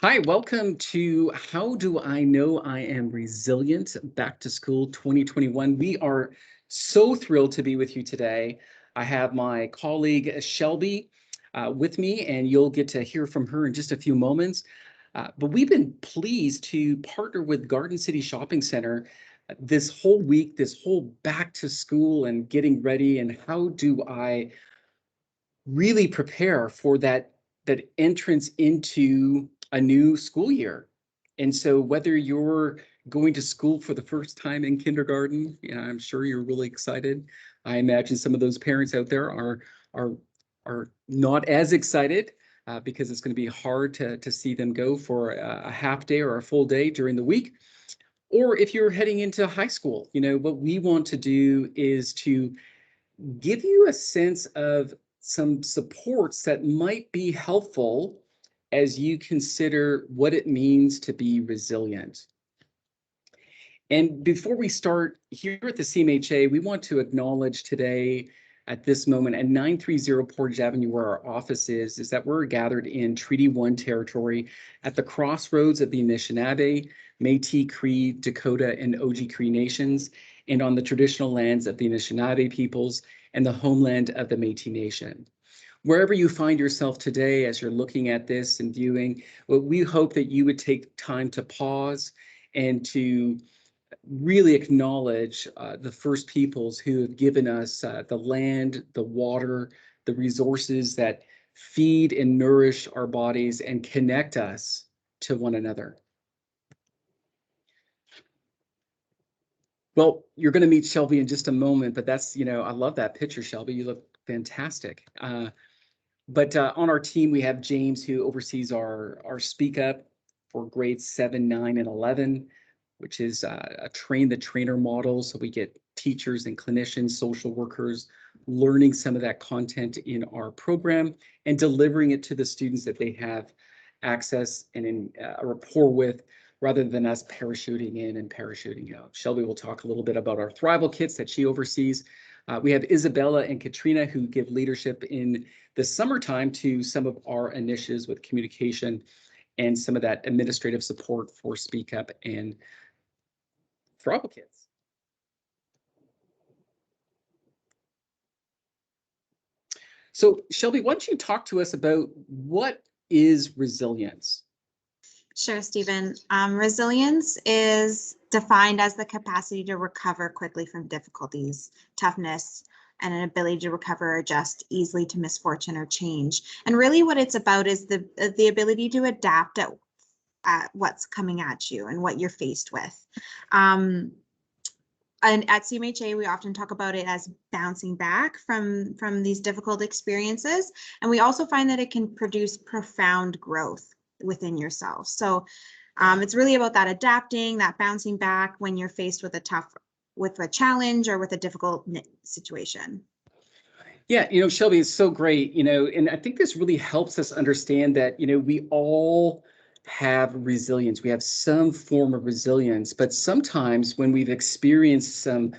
Hi, welcome to How Do I Know I Am Resilient? Back to School 2021. We are so thrilled to be with you today. I have my colleague Shelby with me, and you'll get to hear from her in just a few moments. But we've been pleased to partner with Garden City Shopping Center this whole week, this whole back to school and getting ready. And how do I really prepare for that entrance into a new school year? And so whether you're going to school for the first time in kindergarten, I'm sure you're really excited. I imagine some of those parents out there are are not as excited because it's going to be hard to see them go for a half day or a full day during the week. Or if you're heading into high school, what we want to do is to give you a sense of some supports that might be helpful as you consider what it means to be resilient. And before we start here at the CMHA, we want to acknowledge today at this moment at 930 Portage Avenue, where our office is that we're gathered in Treaty 1 territory at the crossroads of the Anishinaabe, Métis, Cree, Dakota, and Oji-Cree nations, and on the traditional lands of the Anishinaabe peoples and the homeland of the Métis Nation. Wherever you find yourself today as you're looking at this and viewing, well, we hope that you would take time to pause and to really acknowledge the First Peoples who have given us the land, the water, the resources that feed and nourish our bodies and connect us to one another. Well, you're going to meet Shelby in just a moment, but that's, I love that picture, Shelby. You look fantastic. But on our team, we have James, who oversees our Speak Up for grades 7, 9, and 11, which is a train the trainer model. So we get teachers and clinicians, social workers, learning some of that content in our program and delivering it to the students that they have access and in a rapport with, rather than us parachuting in and parachuting out. Shelby will talk a little bit about our Thrival kits that she oversees. We have Isabella and Katrina, who give leadership in the summertime to some of our initiatives with communication and some of that administrative support for Speak Up and Thrival kits. So Shelby, why don't you talk to us about what is resilience? Sure, Stephen. Resilience is defined as the capacity to recover quickly from difficulties, toughness, and an ability to recover or adjust easily to misfortune or change. And really what it's about is the ability to adapt at what's coming at you and what you're faced with. And at CMHA, we often talk about it as bouncing back from these difficult experiences. And we also find that it can produce profound growth within yourself. So it's really about that adapting, that bouncing back when you're faced with a challenge or with a difficult situation. Yeah, Shelby, it's so great, and I think this really helps us understand that, we all have resilience. We have some form of resilience, but sometimes when we've experienced some,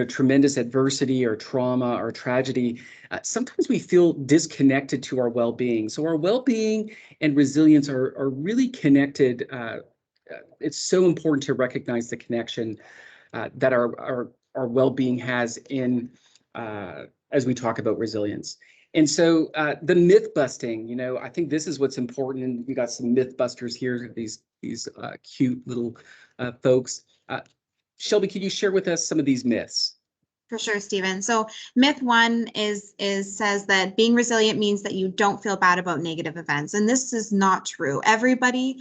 tremendous adversity or trauma or tragedy, sometimes we feel disconnected to our well-being. So our well-being and resilience are really connected. It's so important to recognize the connection that our well-being has in as we talk about resilience. And so the myth busting, I think this is what's important. And we got some myth busters here, these cute little folks. Shelby, can you share with us some of these myths? For sure, Stephen. So myth one says that being resilient means that you don't feel bad about negative events. And this is not true. Everybody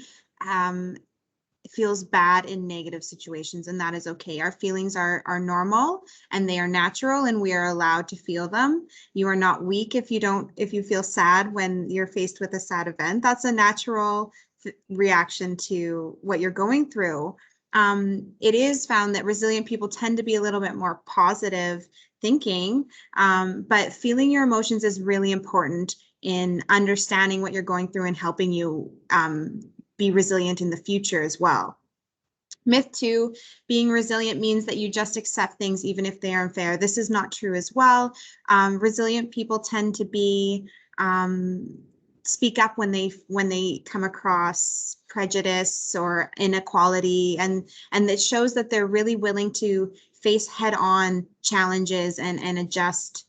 feels bad in negative situations, and that is okay. Our feelings are normal and they are natural, and we are allowed to feel them. You are not weak if you feel sad when you're faced with a sad event. That's a natural reaction to what you're going through. It is found that resilient people tend to be a little bit more positive thinking, but feeling your emotions is really important in understanding what you're going through and helping you be resilient in the future as well. Myth two, being resilient means that you just accept things even if they are unfair. This is not true as well. Resilient people tend to be speak up when they come across prejudice or inequality, and it shows that they're really willing to face head-on challenges and adjust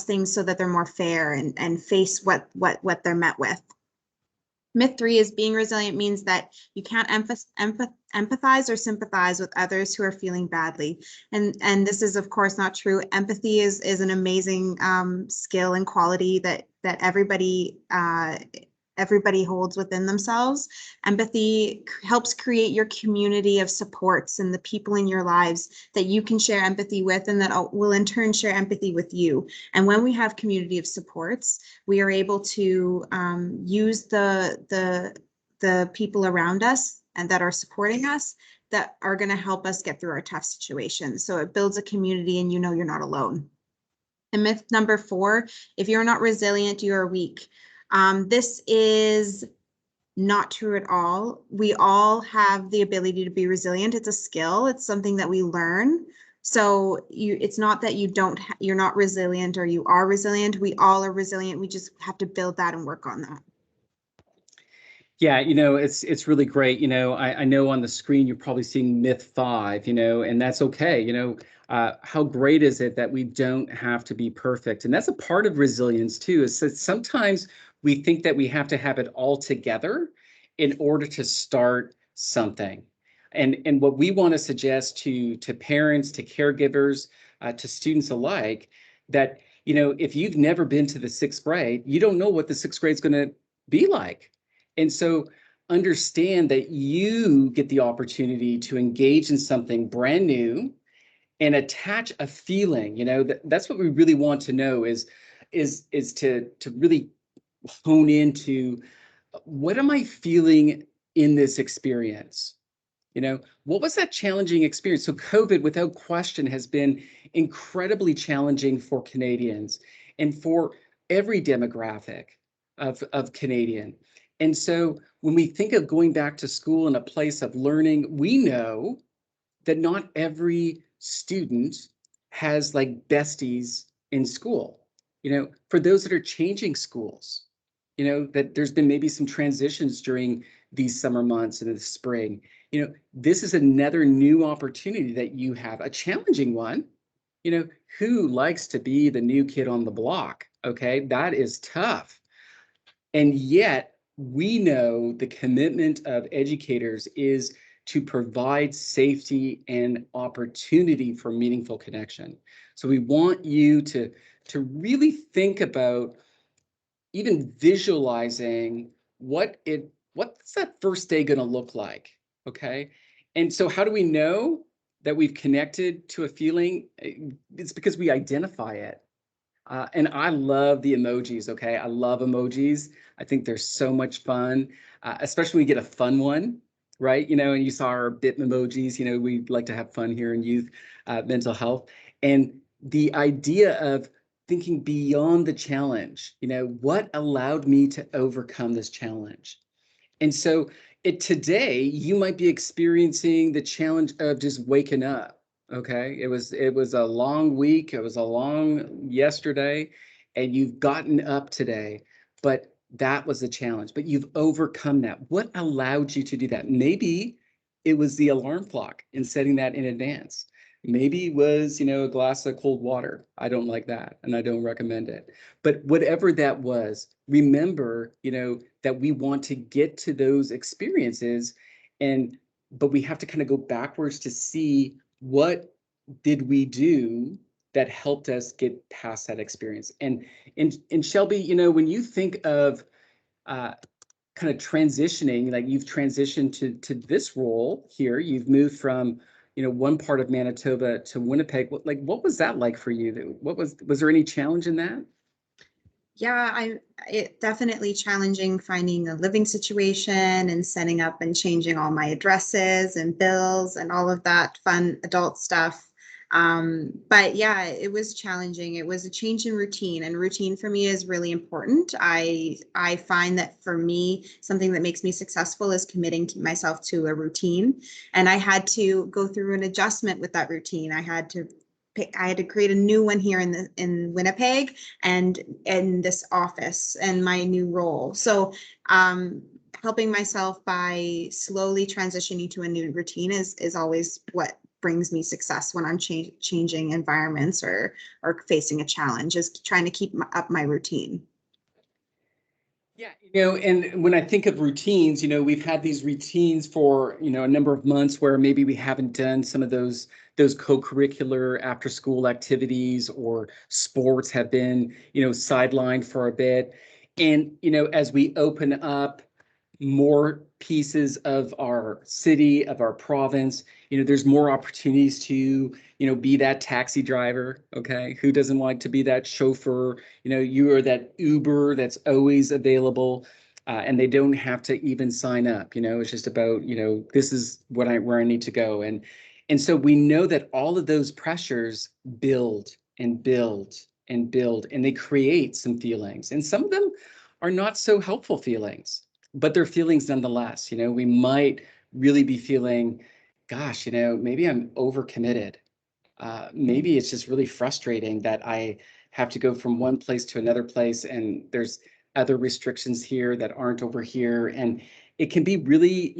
things so that they're more fair and face what they're met with. Myth 3 is being resilient means that you can't empathize or sympathize with others who are feeling badly. And this is, of course, not true. Empathy is an amazing skill and quality that everybody holds within themselves. Empathy helps create your community of supports and the people in your lives that you can share empathy with, and that will in turn share empathy with you. And when we have community of supports, we are able to use the people around us and that are supporting us that are going to help us get through our tough situations. So it builds a community, and you know you're not alone. And myth number 4, if you're not resilient, you are weak. This is not true at all. We all have the ability to be resilient. It's a skill. It's something that we learn. So it's not that you're not resilient or you are resilient. We all are resilient. We just have to build that and work on that. Yeah, it's really great. I know on the screen you're probably seeing myth 5, and that's okay. How great is it that we don't have to be perfect? And that's a part of resilience too, is that sometimes we think that we have to have it all together in order to start something. And what we want to suggest to parents, to caregivers, to students alike, that if you've never been to the 6th grade, you don't know what the 6th grade is going to be like. And so understand that you get the opportunity to engage in something brand new and attach a feeling. That's what we really want to know is to really hone into, what am I feeling in this experience? What was that challenging experience? So COVID, without question, has been incredibly challenging for Canadians and for every demographic of Canadian. And so when we think of going back to school in a place of learning, we know that not every student has like besties in school. For those that are changing schools, that there's been maybe some transitions during these summer months and the spring. This is another new opportunity that you have, a challenging one. Who likes to be the new kid on the block? Okay, that is tough. And yet we know the commitment of educators is to provide safety and opportunity for meaningful connection. So we want you to really think about even visualizing what's that first day going to look like. Okay. And so how do we know that we've connected to a feeling? It's because we identify it. And I love the emojis, okay? I love emojis. I think they're so much fun, especially when we get a fun one, right? And you saw our bit emojis, we like to have fun here in youth mental health. And the idea of thinking beyond the challenge, what allowed me to overcome this challenge? And so today, you might be experiencing the challenge of just waking up. Okay, it was a long week. It was a long yesterday, and you've gotten up today, but that was a challenge. But you've overcome that. What allowed you to do that? Maybe it was the alarm clock and setting that in advance. Maybe it was, a glass of cold water. I don't like that, and I don't recommend it. But whatever that was, remember, that we want to get to those experiences, but we have to kind of go backwards to see what did we do that helped us get past that experience. And Shelby, when you think of kind of transitioning, like you've transitioned to this role here, you've moved from one part of Manitoba to Winnipeg. What was that like for you? Was there any challenge in that? Yeah, it definitely challenging finding a living situation and setting up and changing all my addresses and bills and all of that fun adult stuff. But yeah, it was challenging. It was a change in routine, and routine for me is really important. I find that for me, something that makes me successful is committing to myself to a routine. And I had to go through an adjustment with that routine. I had to I had to create a new one here in Winnipeg and in this office and my new role. So helping myself by slowly transitioning to a new routine is always what brings me success when I'm changing environments or facing a challenge, is trying to keep up my routine. Yeah, and when I think of routines, we've had these routines for, a number of months where maybe we haven't done some of those co-curricular after school activities, or sports have been, sidelined for a bit. And, as we open up more pieces of our city, of our province, there's more opportunities to, be that taxi driver. Okay, who doesn't like to be that chauffeur? You are that Uber that's always available, and they don't have to even sign up. It's just about, this is where I need to go. And so we know that all of those pressures build and build and build, and they create some feelings, and some of them are not so helpful feelings, but they're feelings nonetheless. We might really be feeling, gosh, maybe I'm overcommitted. Maybe it's just really frustrating that I have to go from one place to another place, and there's other restrictions here that aren't over here. And it can be really,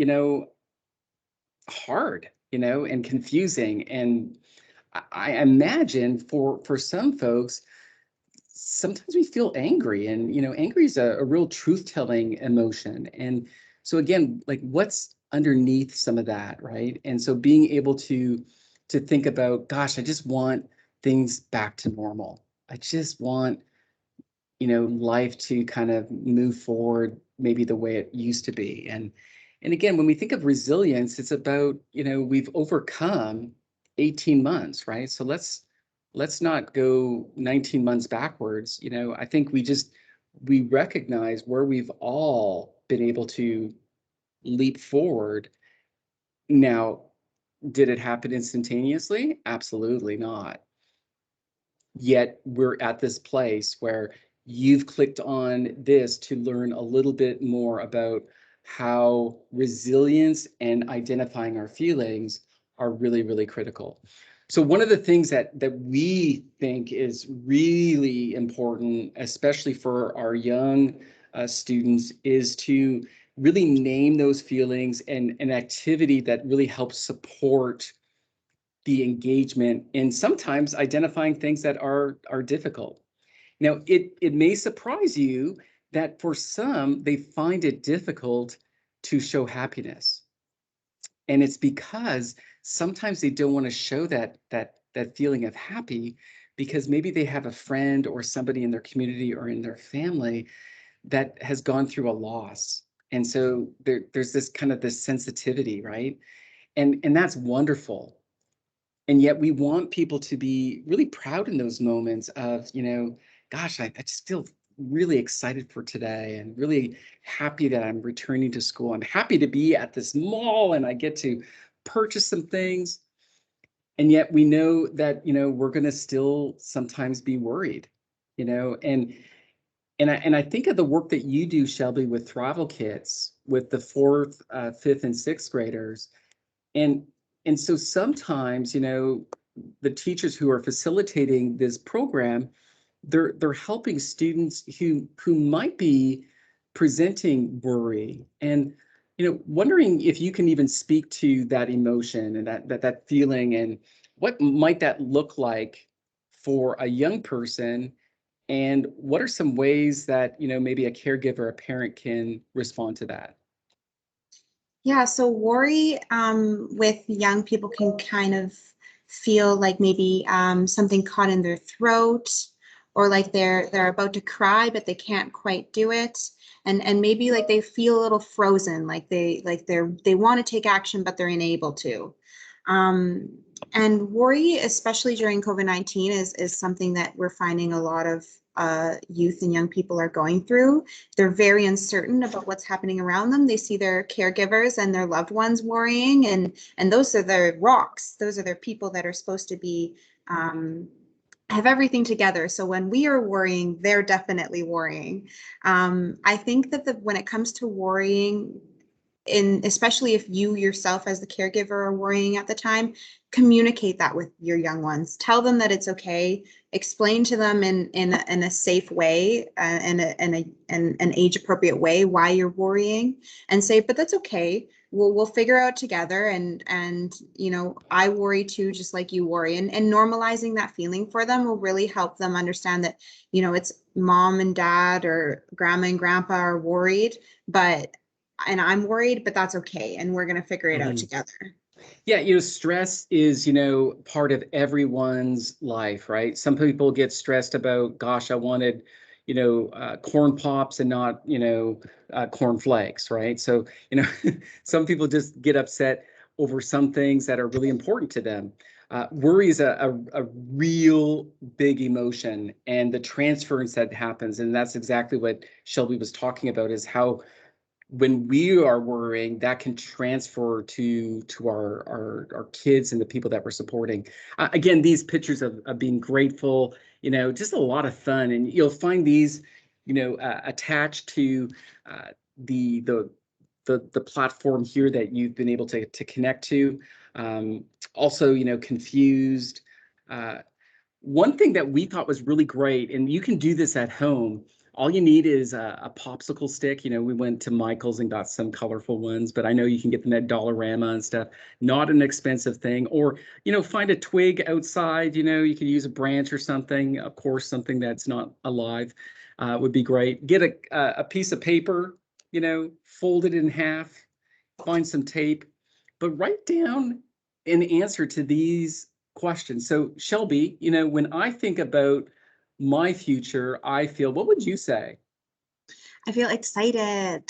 hard, and confusing. And I imagine for some folks, sometimes we feel angry, and angry is a real truth-telling emotion. And so again, like, what's underneath some of that, right? And so being able to think about, gosh, I just want things back to normal. I just want, life to kind of move forward, maybe the way it used to be. And again, when we think of resilience, it's about, we've overcome 18 months, right? So let's not go 19 months backwards. I think we recognize where we've all been able to leap forward. Now, did it happen instantaneously? Absolutely not. Yet we're at this place where you've clicked on this to learn a little bit more about how resilience and identifying our feelings are really, really critical. So one of the things that we think is really important, especially for our young students, is to really name those feelings, and an activity that really helps support the engagement in sometimes identifying things that are difficult. Now, it may surprise you that for some, they find it difficult to show happiness. And it's because sometimes they don't want to show that feeling of happy, because maybe they have a friend or somebody in their community or in their family that has gone through a loss. And so there's this kind of this sensitivity, right? And that's wonderful. And yet we want people to be really proud in those moments of, gosh, I just feel really excited for today, and really happy that I'm returning to school. I'm happy to be at this mall and I get to purchase some things. And yet we know that, we're going to still sometimes be worried, and I think of the work that you do, Shelby, with Thrival Kits, with the fourth, fifth, and sixth graders. And and so sometimes, the teachers who are facilitating this program, they're helping students who might be presenting worry, and wondering if you can even speak to that emotion and that feeling, and what might that look like for a young person, and what are some ways that maybe a caregiver, a parent, can respond to that. Yeah, so worry with young people can kind of feel like maybe something caught in their throat, or like they're about to cry but they can't quite do it, and maybe like they feel a little frozen, like they want to take action but they're unable to. Um, and worry, especially during COVID-19, is something that we're finding a lot of youth and young people are going through. They're very uncertain about what's happening around them. They see their caregivers and their loved ones worrying, and those are their rocks. Those are their people that are supposed to be have everything together. So when we are worrying, they're definitely worrying. I think that when it comes to worrying, especially if you yourself as the caregiver are worrying at the time, communicate that with your young ones. Tell them that it's okay. Explain to them in a safe way, and an age appropriate way why you're worrying, and say, but that's okay. We'll figure out together, and I worry too, just like you worry, and normalizing that feeling for them will really help them understand that it's mom and dad or grandma and grandpa are worried, and I'm worried, but that's okay, and we're gonna figure it out together. Yeah, stress is, part of everyone's life, right? Some people get stressed about, gosh, I wanted, corn pops and not, corn flakes, right? So, some people just get upset over some things that are really important to them. Worry is a real big emotion, and the transference that happens, and that's exactly what Shelby was talking about, is how when we are worrying, that can transfer to our kids and the people that we're supporting. Again, these pictures of being grateful, just a lot of fun, and you'll find these, attached to the the the platform here that you've been able to connect to. Also, confused. Uh, One thing that we thought was really great, and you can do this at home. All you need is a popsicle stick. We went to Michael's and got some colorful ones, but I know you can get them at Dollarama and stuff. Not an expensive thing. Or, find a twig outside. You can use a branch or something. Of course, something that's not alive would be great. Get a piece of paper, fold it in half, find some tape, but write down an answer to these questions. So Shelby, when I think about my future, what would you say? I feel excited.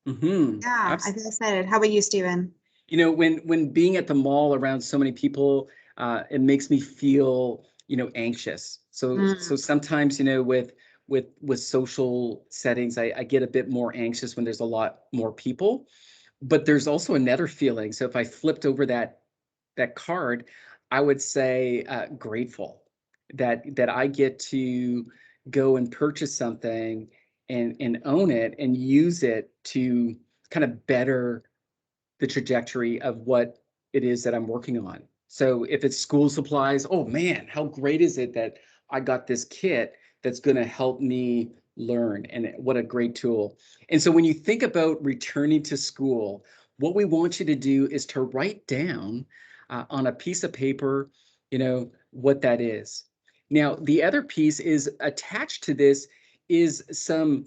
Mm-hmm. Yeah, I feel excited. How about you, Stephen? When being at the mall around so many people, it makes me feel, anxious. So sometimes, with social settings, I get a bit more anxious when there's a lot more people. But there's also another feeling. So if I flipped over that card, I would say grateful that I get to go and purchase something and own it and use it to kind of better the trajectory of what it is that I'm working on. So if it's school supplies, oh man, how great is it that I got this kit that's going to help me learn, and what a great tool. And so when you think about returning to school, what we want you to do is to write down on a piece of paper, what that is. Now, the other piece is attached to this is some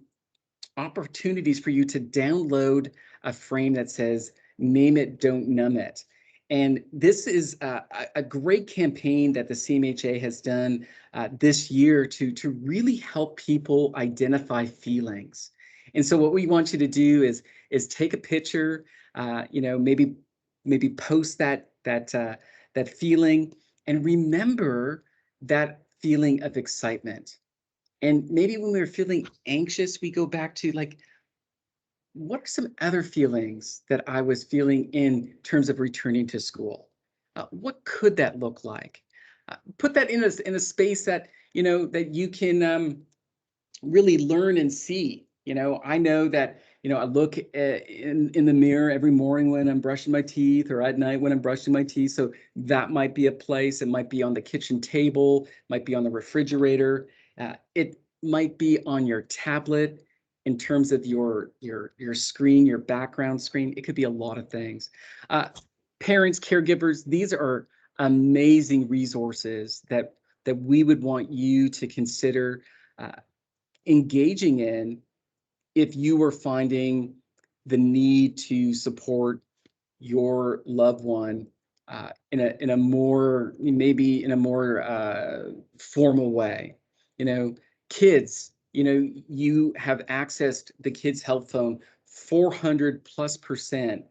opportunities for you to download a frame that says name it, don't numb it. And this is a great campaign that the CMHA has done this year to really help people identify feelings. And so what we want you to do is take a picture, maybe post that feeling, and remember that feeling of excitement. And maybe when we're feeling anxious, we go back to, like, what are some other feelings that I was feeling in terms of returning to school? What could that look like? Put that in a space that that you can really learn and see. I know that I look in the mirror every morning when I'm brushing my teeth, or at night when I'm brushing my teeth. So that might be a place. It might be on the kitchen table, might be on the refrigerator. It might be on your tablet in terms of your screen, your background screen. It could be a lot of things. Parents, caregivers, these are amazing resources that we would want you to consider engaging in if you were finding the need to support your loved one in a more, maybe in a more formal way. Kids, you have accessed the kids' help phone 400+%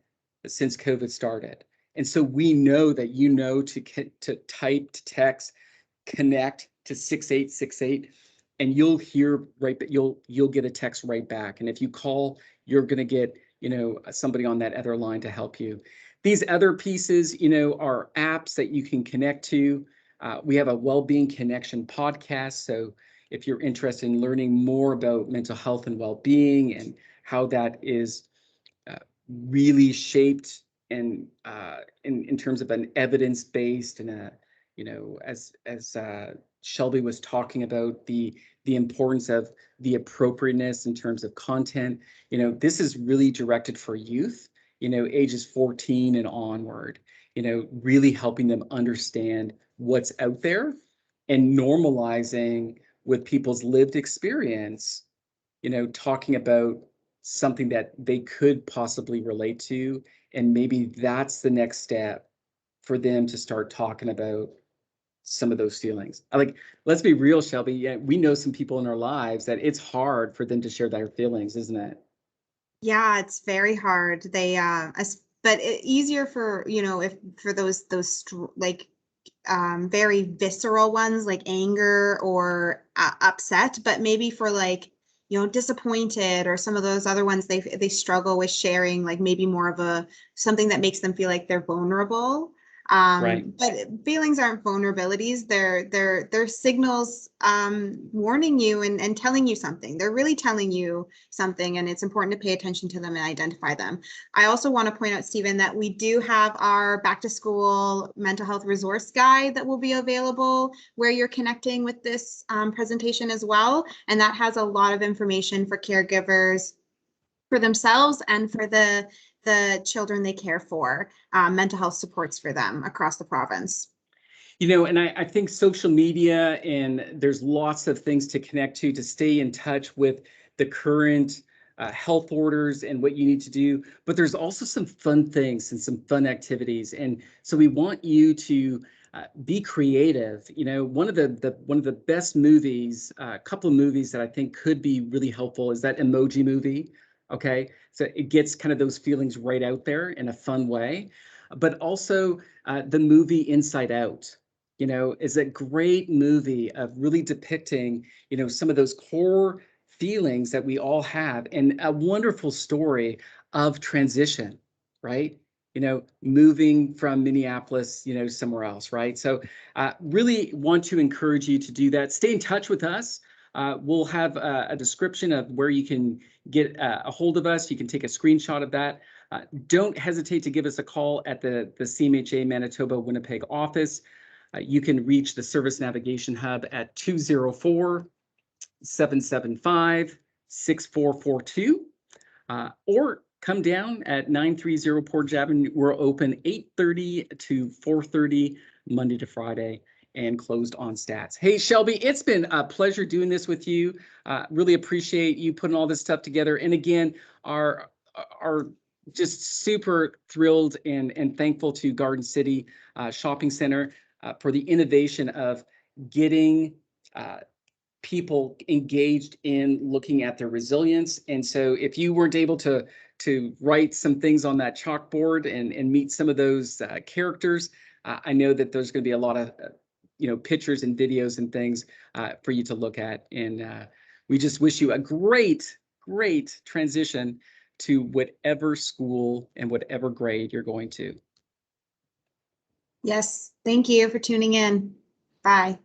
since COVID started. And so we know that to type, to text, connect to 6868, and you'll hear right, but you'll get a text right back. And if you call, you're going to get somebody on that other line to help you. These other pieces are apps that you can connect to. We have a well-being connection podcast, so if you're interested in learning more about mental health and well-being and how that is really shaped and in terms of an evidence-based and a, as Shelby was talking about the importance of the appropriateness in terms of content. This is really directed for youth, ages 14 and onward, really helping them understand what's out there and normalizing with people's lived experience, talking about something that they could possibly relate to. And maybe that's the next step for them to start talking about some of those feelings. Like, let's be real, Shelby. Yeah, we know some people in our lives that it's hard for them to share their feelings, isn't it? Yeah, it's very hard. But easier for, if for like very visceral ones like anger or upset, but maybe for like, disappointed or some of those other ones, they struggle with sharing, like maybe more of a something that makes them feel like they're vulnerable. Right. But feelings aren't vulnerabilities. They're signals warning you and telling you something. They're really telling you something, and it's important to pay attention to them and identify them. I also want to point out, Stephen, that we do have our back to school mental health resource guide that will be available where you're connecting with this presentation as well. And that has a lot of information for caregivers, for themselves, and for the children they care for, mental health supports for them across the province. And I think social media, and there's lots of things to connect to stay in touch with the current health orders and what you need to do. But there's also some fun things and some fun activities. And so we want you to be creative. One of the best movies, a couple of movies that I think could be really helpful is that Emoji Movie. Okay, so it gets kind of those feelings right out there in a fun way. But also the movie Inside Out, is a great movie of really depicting, some of those core feelings that we all have, and a wonderful story of transition, right? Moving from Minneapolis, somewhere else, right? So really want to encourage you to do that. Stay in touch with us. We'll have a description of where you can get a hold of us. You can take a screenshot of that. Don't hesitate to give us a call at the CMHA Manitoba Winnipeg office. You can reach the Service Navigation Hub at 204-775-6442, or come down at 930 Portage Avenue. We're open 8:30 to 4:30 Monday to Friday, and closed on stats. Hey, Shelby, it's been a pleasure doing this with you. Really appreciate you putting all this stuff together. And again, our just super thrilled and thankful to Garden City Shopping Center for the innovation of getting people engaged in looking at their resilience. And so if you weren't able to write some things on that chalkboard and meet some of those characters, I know that there's going to be a lot of pictures and videos and things for you to look at. And we just wish you a great transition to whatever school and whatever grade you're going to. Yes, thank you for tuning in. Bye.